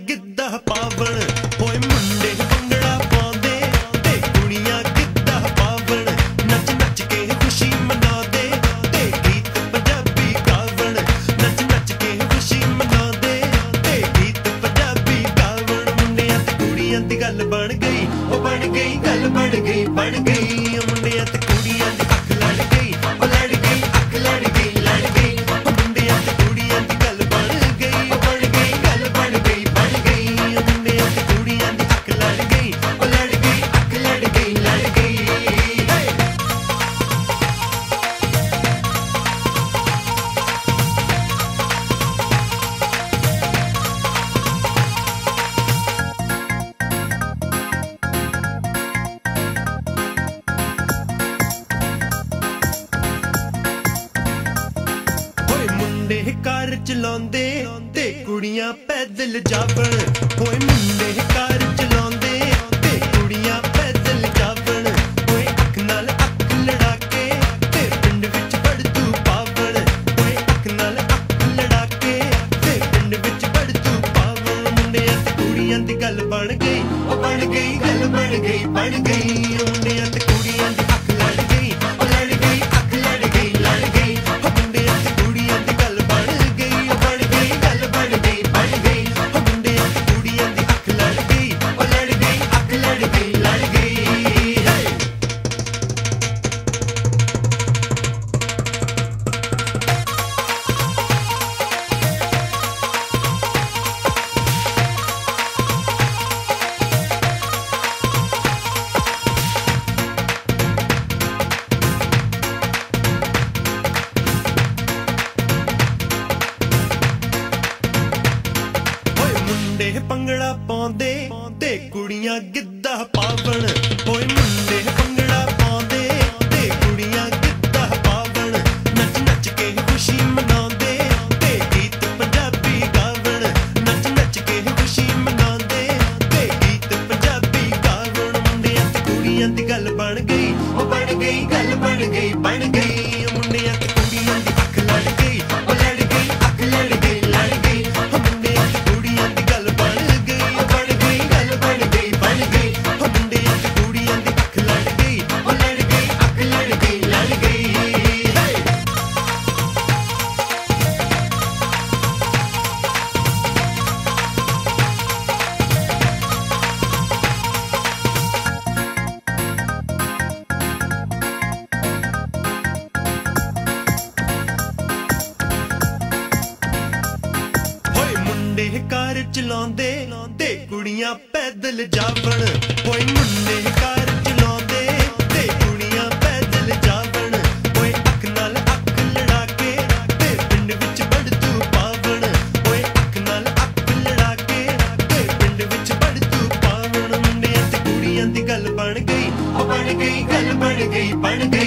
गिद्धा पावण होए मुंडे भंगड़ा पाउंदे ते कुड़ियां गिद्धा पावण नच नच के खुशी मनाउंदे ते गीत पंजाबी गावण नच नच के खुशी मनाउंदे ते गीत पंजाबी गावण मुंडियां ते कुड़ियां दी गल बन गई ओ बन गई गल बन गई मुंडियां ते कुड़ियां दी अख लड़ गई ओ लड़ गई अख लड़ गई लड़ गई मुंडियां ते कुड़ियां दी गल बन गई ओ बन गई गल बन गई मुंडियां ते कुड़ियां दी अख लड़ गई ओ लड़ गई अख लड़ गई लड़ गई मुंडे कार चलाउंदे ते कुड़ियां पैदल जावण होए मुंडे कार चलाउंदे ते कुड़ियां पैदल जावण होए अख नाल अख लड़ा के ते पिंड विच बड़तू पावण होए अख नाल अख लड़ा के ते पिंड विच बड़तू पावण मुंडियां ते कुड़ियां दी गल बन गई ओ बन गई गल बन गई मुंडियां ते कुड़ियां दी अख लड़ गई ओ लड़ गई अख लड़ गई लड़ गई मुंडियां ते कुड़ियां दी गल बन गई ओ बन गई गल बन गई मुंडियां ते कुड़ियां दी अख लड़ गई ओ लड़ गई अख लड़ गई लड़ गई मुंडे भंगड़ा पाउंदे ते कुड़ियां गिद्धा पावण होए मुंडे भंगड़ा पाउंदे ते कुड़ियां गिद्धा पावण नच नच के खुशी मनाउंदे ते गीत पंजाबी गावण नच नच के खुशी मनाउंदे ते गीत पंजाबी गावण मुंडियां ते कुड़ियां दी गल बन गई ओ बन गई गल बन गई मुंडियां ते कुड़ियां दी अख लड़ गई ओ लड़ गई अख लड़ गई लड़ गई मुंडियां ते कुड़ियां दी गल बन गई ओ बन गई गल बन गई मुंडियां ते कुड़ियां दी अख लड़ गई ओ लड़ गई अख लड़ गई लड़ गई मुंडे कार चलाउंदे ते कुड़ियां पैदल जावण होए मुंडे कार चलाउंदे ते कुड़ियां पैदल जावण होए अख नाल अख लड़ा के ते पिंड विच बड़तू पावण होए अख नाल अख लड़ा के ते पिंड विच बड़तू पावण मुंडियां ते कुड़ियां दी गल बन गई ओ बन गई गल बन गई